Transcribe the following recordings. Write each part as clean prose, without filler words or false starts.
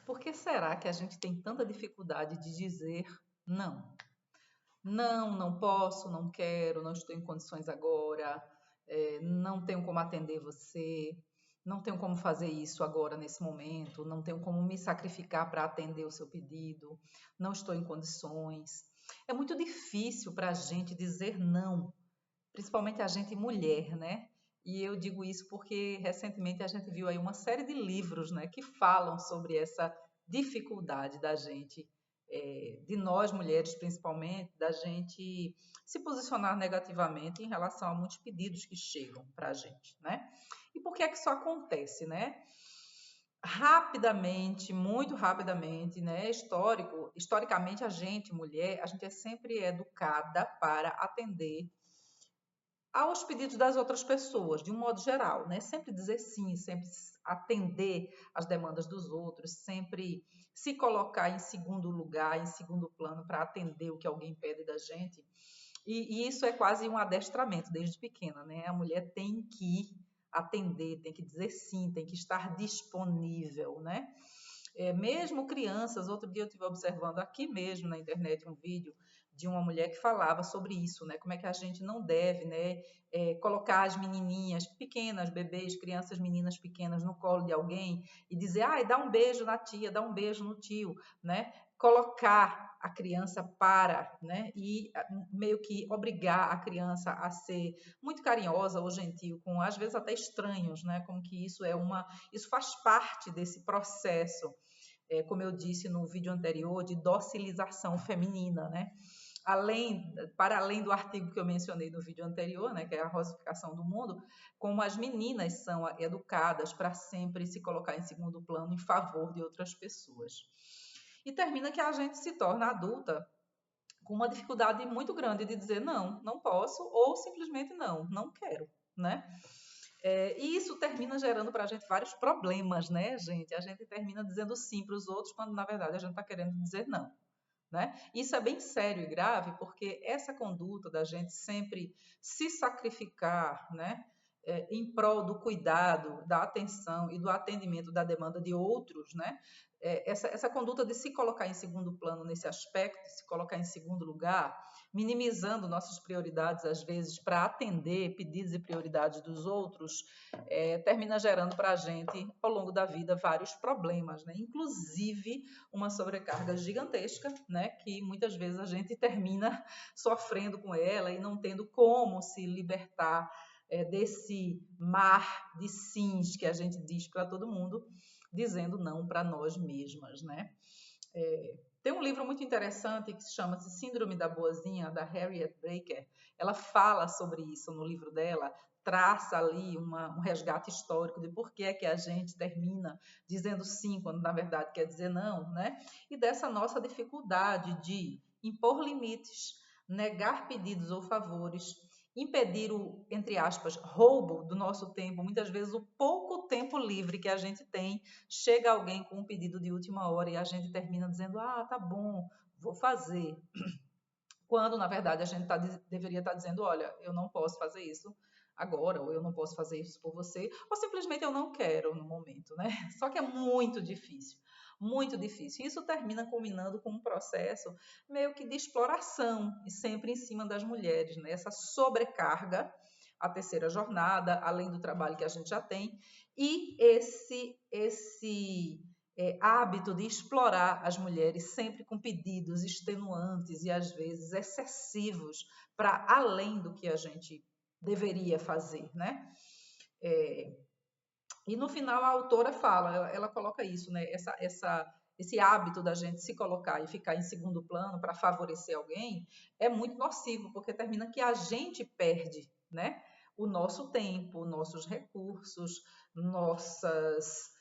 Por que será que a gente tem tanta dificuldade de dizer não? Não, não posso, não quero, não estou em condições agora, não tenho como atender você, não tenho como fazer isso agora nesse momento, não tenho como me sacrificar para atender o seu pedido, não estou em condições. É muito difícil para a gente dizer não, principalmente a gente mulher, né? E eu digo isso porque recentemente a gente viu aí uma série de livros, né, que falam sobre essa dificuldade da gente, de nós mulheres principalmente, da gente se posicionar negativamente em relação a muitos pedidos que chegam para a gente, né? E por que é que isso acontece, né? Rapidamente, muito rapidamente, né? Historicamente a gente, mulher, a gente é sempre educada para atender aos pedidos das outras pessoas, de um modo geral, né? Sempre dizer sim, sempre atender às demandas dos outros, sempre se colocar em segundo lugar, em segundo plano, para atender o que alguém pede da gente. E isso é quase um adestramento desde pequena, né? A mulher tem que atender, tem que dizer sim, tem que estar disponível, né? Mesmo crianças, outro dia eu estive observando aqui mesmo na internet um vídeo de uma mulher que falava sobre isso, né? Como é que a gente não deve, né, colocar as menininhas pequenas, bebês, crianças, meninas pequenas no colo de alguém e dizer, ai, dá um beijo na tia, dá um beijo no tio, né? Colocar a criança para, né? E meio que obrigar a criança a ser muito carinhosa ou gentil com, às vezes até estranhos, né? Como que isso faz parte desse processo, como eu disse no vídeo anterior, de docilização feminina, né? Para além do artigo que eu mencionei no vídeo anterior, né, que é a rosificação do mundo, como as meninas são educadas para sempre se colocar em segundo plano em favor de outras pessoas. E termina que a gente se torna adulta com uma dificuldade muito grande de dizer não, não posso, ou simplesmente não, não quero, né? E isso termina gerando para a gente vários problemas, né, gente? A gente termina dizendo sim para os outros, quando na verdade a gente está querendo dizer não. Né? Isso é bem sério e grave, porque essa conduta da gente sempre se sacrificar, né, em prol do cuidado, da atenção e do atendimento da demanda de outros, né, essa conduta de se colocar em segundo plano nesse aspecto, de se colocar em segundo lugar, minimizando nossas prioridades, às vezes, para atender pedidos e prioridades dos outros, termina gerando para a gente, ao longo da vida, vários problemas, né? Inclusive uma sobrecarga gigantesca, né? Que muitas vezes a gente termina sofrendo com ela e não tendo como se libertar desse mar de sims que a gente diz para todo mundo, dizendo não para nós mesmas, né? Tem um livro muito interessante que se chama Síndrome da Boazinha, da Harriet Baker. Ela fala sobre isso no livro dela, traça ali um resgate histórico de por que é que a gente termina dizendo sim, quando na verdade quer dizer não, né? E dessa nossa dificuldade de impor limites, negar pedidos ou favores, impedir o, entre aspas, roubo do nosso tempo, muitas vezes o pouco tempo livre que a gente tem, chega alguém com um pedido de última hora e a gente termina dizendo, ah, tá bom, vou fazer. Quando, na verdade, a gente deveria estar dizendo, olha, eu não posso fazer isso agora, ou eu não posso fazer isso por você, ou simplesmente eu não quero no momento, né? Só que é muito difícil. Muito difícil. Isso termina culminando com um processo meio que de exploração, e sempre em cima das mulheres, né? Essa sobrecarga, a terceira jornada, além do trabalho que a gente já tem, e esse hábito de explorar as mulheres sempre com pedidos extenuantes e às vezes excessivos para além do que a gente deveria fazer, né? E no final a autora fala, ela coloca isso, né? Esse hábito da gente se colocar e ficar em segundo plano para favorecer alguém é muito nocivo, porque termina que a gente perde, né? O nosso tempo, nossos recursos, nossas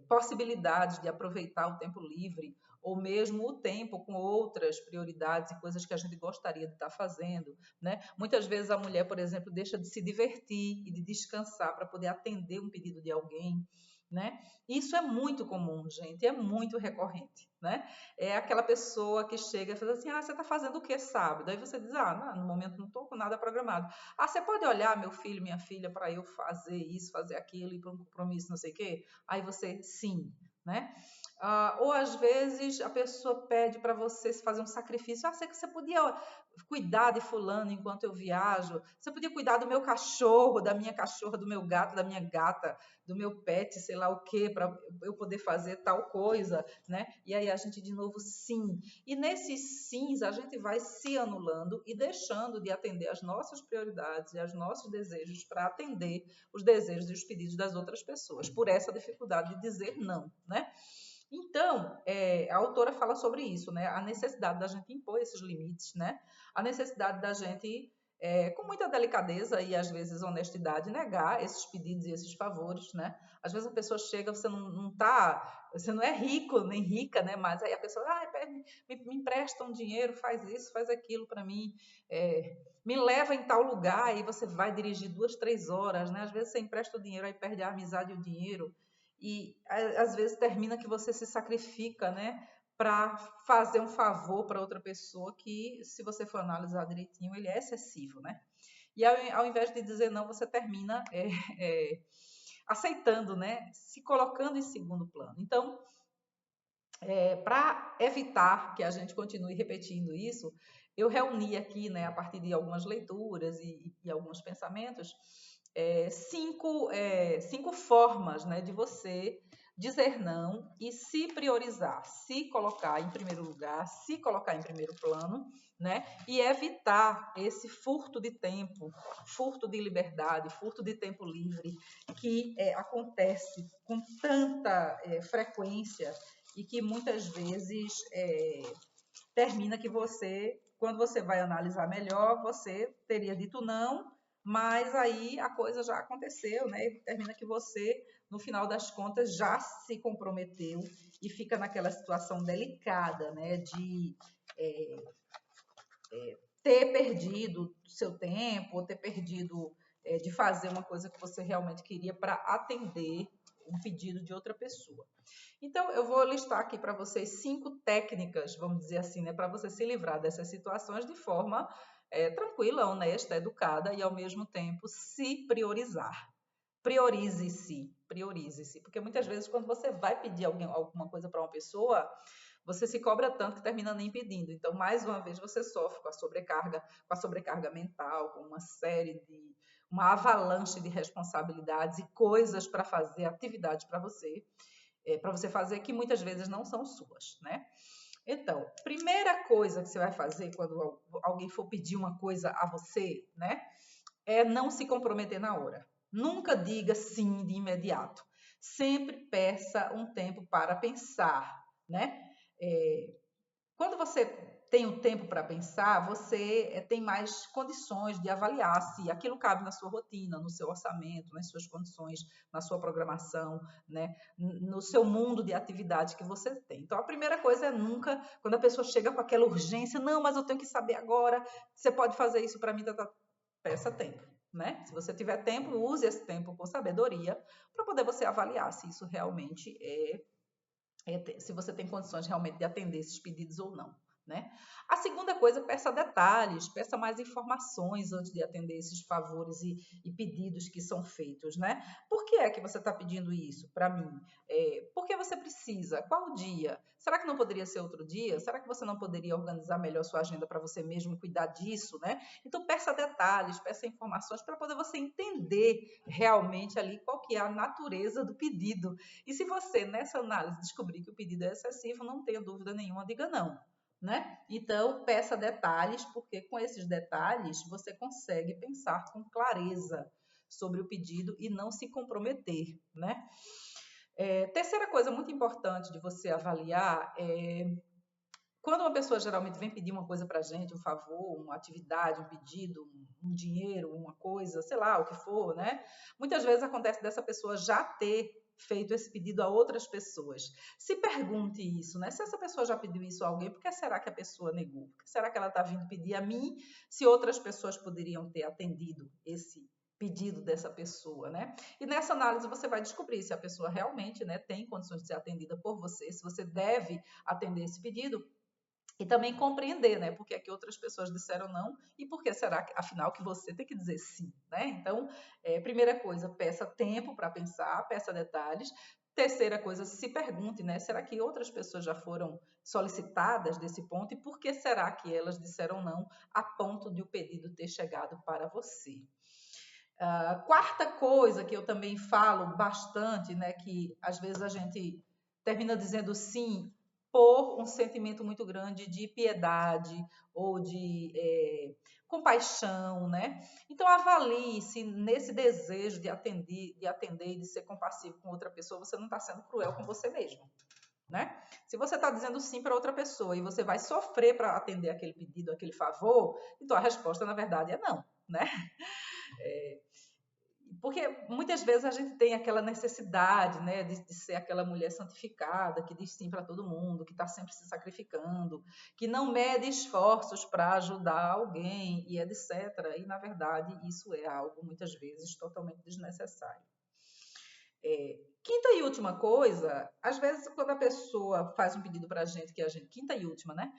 possibilidades de aproveitar o tempo livre, ou mesmo o tempo com outras prioridades e coisas que a gente gostaria de estar fazendo, né? Muitas vezes a mulher, por exemplo, deixa de se divertir e de descansar para poder atender um pedido de alguém, né? Isso é muito comum, gente, é muito recorrente, né? É aquela pessoa que chega e fala assim, ah, você está fazendo o que sábado? Aí você diz, ah, não, no momento não estou com nada programado. Ah, você pode olhar, meu filho, minha filha, para eu fazer isso, fazer aquilo, ir para um compromisso, não sei o quê? Aí você, sim, né? Ou às vezes a pessoa pede para você fazer um sacrifício. Sei que você podia cuidar de fulano enquanto eu viajo. Você podia cuidar do meu cachorro, da minha cachorra, do meu gato, da minha gata, do meu pet, sei lá o quê, para eu poder fazer tal coisa, né? E aí a gente de novo sim. E nesses sims a gente vai se anulando e deixando de atender as nossas prioridades e os nossos desejos para atender os desejos e os pedidos das outras pessoas, por essa dificuldade de dizer não, né? Então, a autora fala sobre isso, né? A necessidade da gente impor esses limites, né? A necessidade da gente, com muita delicadeza e às vezes honestidade, negar esses pedidos e esses favores, né? Às vezes a pessoa chega, você não é rico nem rica, né? Mas aí a pessoa, me empresta um dinheiro, faz isso, faz aquilo para mim, me leva em tal lugar e você vai dirigir 2, 3 horas, né? Às vezes você empresta o dinheiro, aí perde a amizade e o dinheiro. E às vezes termina que você se sacrifica, né, para fazer um favor para outra pessoa que, se você for analisar direitinho, ele é excessivo, né? E ao invés de dizer não, você termina aceitando, né, se colocando em segundo plano. Então, para evitar que a gente continue repetindo isso, eu reuni aqui, né, a partir de algumas leituras e alguns pensamentos, cinco formas, né, de você dizer não e se priorizar, se colocar em primeiro lugar, se colocar em primeiro plano, né, e evitar esse furto de tempo, furto de liberdade, furto de tempo livre que acontece com tanta frequência e que muitas vezes termina que você, quando você vai analisar melhor, você teria dito não, mas aí a coisa já aconteceu, né? E termina que você, no final das contas, já se comprometeu e fica naquela situação delicada, né? De ter perdido seu tempo, ou ter perdido de fazer uma coisa que você realmente queria para atender um pedido de outra pessoa. Então, eu vou listar aqui para vocês 5 técnicas, vamos dizer assim, né, para você se livrar dessas situações de forma tranquila, honesta, educada e, ao mesmo tempo, se priorizar. Priorize-se, priorize-se. Porque muitas vezes, quando você vai pedir alguma coisa para uma pessoa, você se cobra tanto que termina nem pedindo. Então, mais uma vez, você sofre com a sobrecarga mental, com uma avalanche de responsabilidades e coisas para fazer, atividades para você fazer que muitas vezes não são suas, né? Então, primeira coisa que você vai fazer quando alguém for pedir uma coisa a você, né, é não se comprometer na hora. Nunca diga sim de imediato. Sempre peça um tempo para pensar, né? Quando você tem o tempo para pensar, você tem mais condições de avaliar se aquilo cabe na sua rotina, no seu orçamento, nas suas condições, na sua programação, né? No seu mundo de atividade que você tem. Então, a primeira coisa é nunca, quando a pessoa chega com aquela urgência, não, mas eu tenho que saber agora, você pode fazer isso para mim, peça tempo. Né? Se você tiver tempo, use esse tempo com sabedoria para poder você avaliar se isso realmente se você tem condições realmente de atender esses pedidos ou não. Né? A segunda coisa, peça detalhes, peça mais informações antes de atender esses favores e pedidos que são feitos. Né? Por que é que você está pedindo isso para mim? Por que você precisa? Qual dia? Será que não poderia ser outro dia? Será que você não poderia organizar melhor sua agenda para você mesmo cuidar disso? Né? Então, peça detalhes, peça informações para poder você entender realmente ali qual que é a natureza do pedido. E se você, nessa análise, descobrir que o pedido é excessivo, não tenha dúvida nenhuma, diga não. Né? Então, peça detalhes, porque com esses detalhes você consegue pensar com clareza sobre o pedido e não se comprometer. Né? Terceira coisa muito importante de você avaliar quando uma pessoa geralmente vem pedir uma coisa para a gente, um favor, uma atividade, um pedido, um dinheiro, uma coisa, sei lá, o que for, né? Muitas vezes acontece dessa pessoa já ter feito esse pedido a outras pessoas. Se pergunte isso, né? Se essa pessoa já pediu isso a alguém, por que será que a pessoa negou? Por que será que ela está vindo pedir a mim se outras pessoas poderiam ter atendido esse pedido dessa pessoa, né? E nessa análise você vai descobrir se a pessoa realmente, né, tem condições de ser atendida por você, se você deve atender esse pedido e também compreender, né, por que é que outras pessoas disseram não e por que será, afinal, que você tem que dizer sim, né? Então, primeira coisa, peça tempo para pensar, peça detalhes, Terceira coisa, se pergunte, né? Será que outras pessoas já foram solicitadas desse ponto e por que será que elas disseram não a ponto de o pedido ter chegado para você? Quarta coisa que eu também falo bastante, né, que às vezes a gente termina dizendo sim por um sentimento muito grande de piedade ou de compaixão, né? Então avalie se nesse desejo de atender e de ser compassivo com outra pessoa, você não está sendo cruel com você mesmo. Né? Se você está dizendo sim para outra pessoa e você vai sofrer para atender aquele pedido, aquele favor, então a resposta, na verdade, é não. Né? Porque muitas vezes a gente tem aquela necessidade, né, de ser aquela mulher santificada, que diz sim para todo mundo, que está sempre se sacrificando, que não mede esforços para ajudar alguém e etc. E, na verdade, isso é algo, muitas vezes, totalmente desnecessário. Quinta e última coisa, às vezes, quando a pessoa faz um pedido para a gente, que a gente. Quinta e última, né?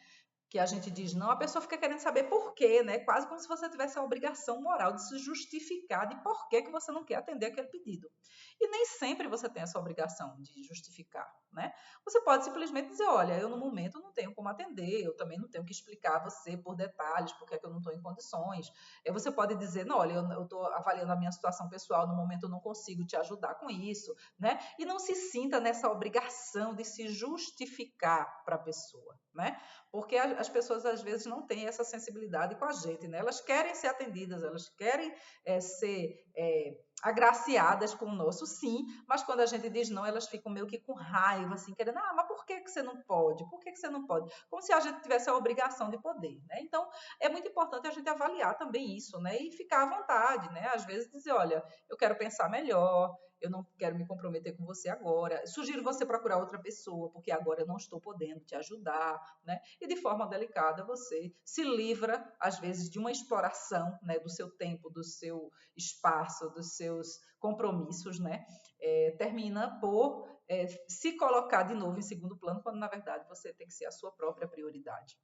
Que a gente diz não, a pessoa fica querendo saber por quê, né? Quase como se você tivesse a obrigação moral de se justificar de por que você não quer atender aquele pedido. E nem sempre você tem essa obrigação de justificar, né? Você pode simplesmente dizer, olha, eu no momento não tenho como atender, eu também não tenho que explicar a você por detalhes porque é que eu não estou em condições. Você pode dizer, não, olha, eu estou avaliando a minha situação pessoal, no momento eu não consigo te ajudar com isso, né? E não se sinta nessa obrigação de se justificar para a pessoa, né? Porque as pessoas às vezes não têm essa sensibilidade com a gente, né? Elas querem ser atendidas, elas querem ser agraciadas com o nosso sim, mas quando a gente diz não, elas ficam meio que com raiva, assim, querendo, mas por que você não pode? Por que você não pode? Como se a gente tivesse a obrigação de poder, né? Então, é muito importante a gente avaliar também isso, né? E ficar à vontade, né? Às vezes dizer, olha, eu quero pensar melhor, eu não quero me comprometer com você agora, sugiro você procurar outra pessoa, porque agora eu não estou podendo te ajudar, né? E de forma delicada você se livra, às vezes, de uma exploração, né, do seu tempo, do seu espaço, dos seus compromissos, né? Termina por se colocar de novo em segundo plano, quando na verdade você tem que ser a sua própria prioridade.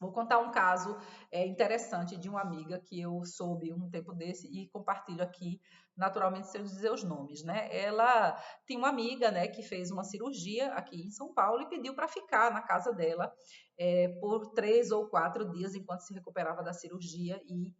Vou contar um caso interessante de uma amiga que eu soube um tempo desse e compartilho aqui, naturalmente, sem dizer os nomes, né? Ela tem uma amiga, né, que fez uma cirurgia aqui em São Paulo e pediu para ficar na casa dela por 3 ou 4 dias enquanto se recuperava da cirurgia e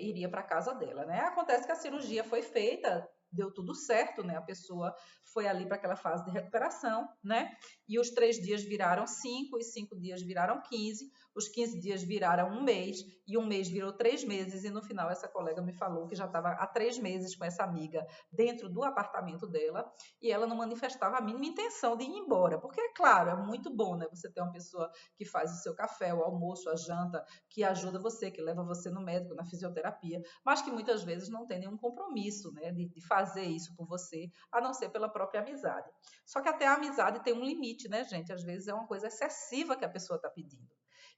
iria para a casa dela, né? Acontece que a cirurgia foi feita, deu tudo certo, né? A pessoa foi ali para aquela fase de recuperação, né? E os 3 dias viraram 5, os 5 dias viraram 15, os 15 dias viraram um mês, e um mês virou 3 meses, e no final essa colega me falou que já estava há 3 meses com essa amiga dentro do apartamento dela, e ela não manifestava a mínima intenção de ir embora, porque é claro, é muito bom, né? Você ter uma pessoa que faz o seu café, o almoço, a janta, que ajuda você, que leva você no médico, na fisioterapia, mas que muitas vezes não tem nenhum compromisso, né, de fazer isso por você, a não ser pela própria amizade. Só que até a amizade tem um limite, né, gente? Às vezes é uma coisa excessiva que a pessoa está pedindo.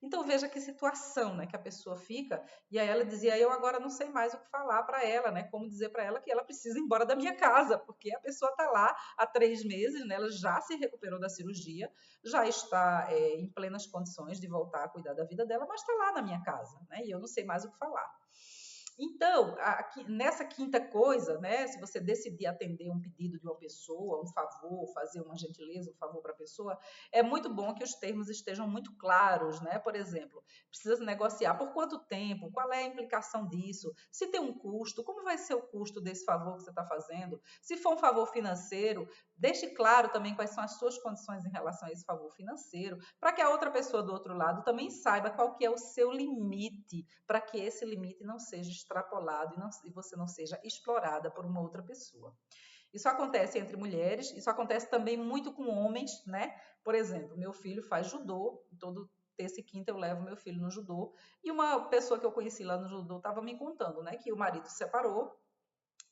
Então veja que situação, né, que a pessoa fica, e aí ela dizia, eu agora não sei mais o que falar para ela, né, como dizer para ela que ela precisa ir embora da minha casa, porque a pessoa está lá há 3 meses, né, ela já se recuperou da cirurgia, já está em plenas condições de voltar a cuidar da vida dela, mas está lá na minha casa, né, e eu não sei mais o que falar. Então, nessa quinta coisa, né, se você decidir atender um pedido de uma pessoa, um favor, fazer uma gentileza, um favor para a pessoa, é muito bom que os termos estejam muito claros, né? Por exemplo, precisa negociar por quanto tempo, qual é a implicação disso, se tem um custo, como vai ser o custo desse favor que você está fazendo, se for um favor financeiro, deixe claro também quais são as suas condições em relação a esse favor financeiro, para que a outra pessoa do outro lado também saiba qual que é o seu limite, para que esse limite não seja extrapolado e você não seja explorada por uma outra pessoa. Isso acontece entre mulheres, isso acontece também muito com homens, né? Por exemplo, meu filho faz judô, todo terça e quinta eu levo meu filho no judô, e uma pessoa que eu conheci lá no judô estava me contando, né, que o marido se separou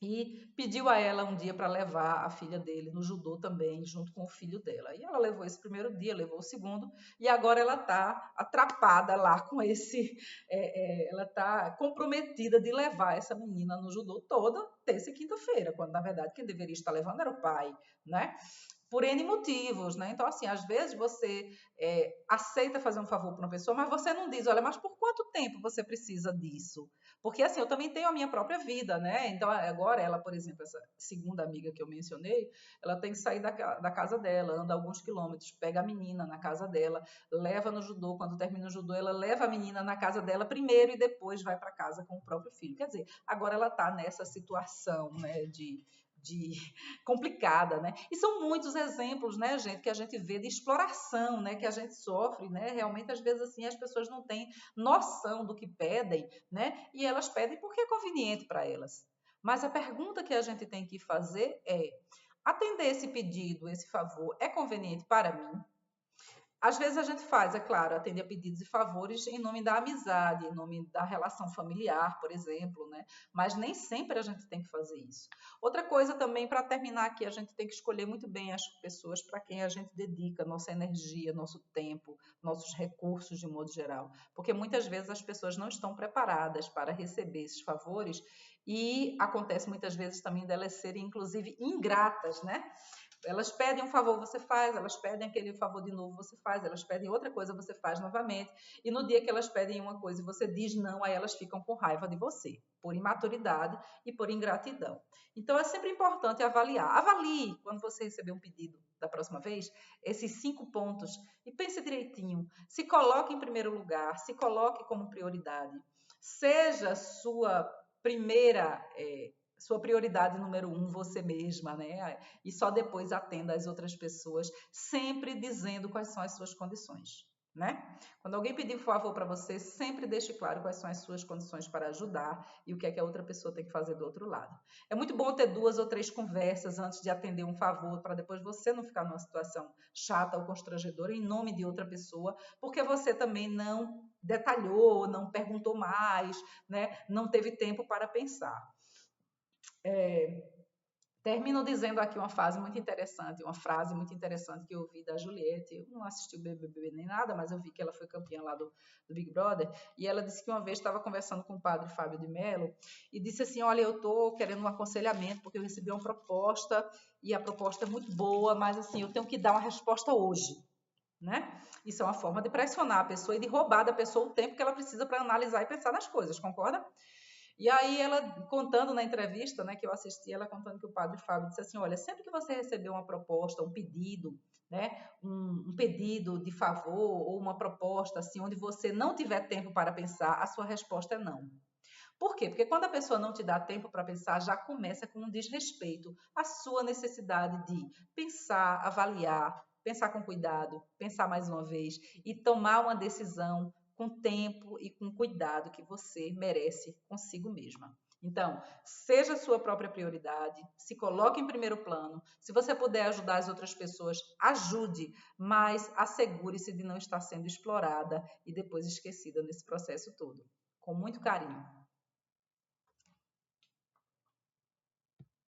e pediu a ela um dia para levar a filha dele no judô também, junto com o filho dela. E ela levou esse primeiro dia, levou o segundo, e agora ela está atrapada lá com esse. Ela está comprometida de levar essa menina no judô toda terça e quinta-feira, quando na verdade quem deveria estar levando era o pai, né? por N motivos, né? Então, assim, às vezes você aceita fazer um favor para uma pessoa, mas você não diz, olha, mas por quanto tempo você precisa disso? Porque, assim, eu também tenho a minha própria vida, né? Então, agora ela, por exemplo, essa segunda amiga que eu mencionei, ela tem que sair da casa dela, anda alguns quilômetros, pega a menina na casa dela, leva no judô, quando termina o judô, ela leva a menina na casa dela primeiro e depois vai para casa com o próprio filho. Quer dizer, agora ela está nessa situação, né, de complicada, né? E são muitos exemplos, né, gente, que a gente vê de exploração, né, que a gente sofre, né? Realmente às vezes assim as pessoas não têm noção do que pedem, né? E elas pedem porque é conveniente para elas. Mas a pergunta que a gente tem que fazer é: atender esse pedido, esse favor, é conveniente para mim? Às vezes a gente faz, é claro, atender a pedidos e favores em nome da amizade, em nome da relação familiar, por exemplo, né? Mas nem sempre a gente tem que fazer isso. Outra coisa também, para terminar aqui, a gente tem que escolher muito bem as pessoas para quem a gente dedica nossa energia, nosso tempo, nossos recursos de modo geral. Porque muitas vezes as pessoas não estão preparadas para receber esses favores e acontece muitas vezes também delas serem, inclusive, ingratas, né? Elas pedem um favor, você faz, elas pedem aquele favor de novo, você faz, elas pedem outra coisa, você faz novamente. E no dia que elas pedem uma coisa e você diz não, aí elas ficam com raiva de você, por imaturidade e por ingratidão. Então é sempre importante avaliar. Avalie quando você receber um pedido da próxima vez, esses 5 pontos e pense direitinho. Se coloque em primeiro lugar, se coloque como prioridade. Seja sua prioridade número 1, você mesma, né? E só depois atenda as outras pessoas, sempre dizendo quais são as suas condições, né? Quando alguém pedir um favor para você, sempre deixe claro quais são as suas condições para ajudar e o que é que a outra pessoa tem que fazer do outro lado. É muito bom ter 2 ou 3 conversas antes de atender um favor, para depois você não ficar numa situação chata ou constrangedora em nome de outra pessoa, porque você também não detalhou, não perguntou mais, né? Não teve tempo para pensar. Termino dizendo aqui uma frase muito interessante que eu ouvi da Juliette. Eu não assisti o BBB nem nada, mas eu vi que ela foi campeã lá do Big Brother. E ela disse que uma vez estava conversando com o padre Fábio de Mello e disse assim: olha, eu estou querendo um aconselhamento porque eu recebi uma proposta e a proposta é muito boa, mas assim, eu tenho que dar uma resposta hoje. Né? Isso é uma forma de pressionar a pessoa e de roubar da pessoa o tempo que ela precisa para analisar e pensar nas coisas, concorda? E aí ela contando na entrevista, né, que eu assisti, ela contando que o padre Fábio disse assim, olha, sempre que você receber uma proposta, um pedido, né, um pedido de favor ou uma proposta assim, onde você não tiver tempo para pensar, a sua resposta é não. Por quê? Porque quando a pessoa não te dá tempo para pensar, já começa com um desrespeito à sua necessidade de pensar, avaliar, pensar com cuidado, pensar mais uma vez e tomar uma decisão com tempo e com cuidado que você merece consigo mesma. Então, seja a sua própria prioridade, se coloque em primeiro plano. Se você puder ajudar as outras pessoas, ajude, mas assegure-se de não estar sendo explorada e depois esquecida nesse processo todo. Com muito carinho.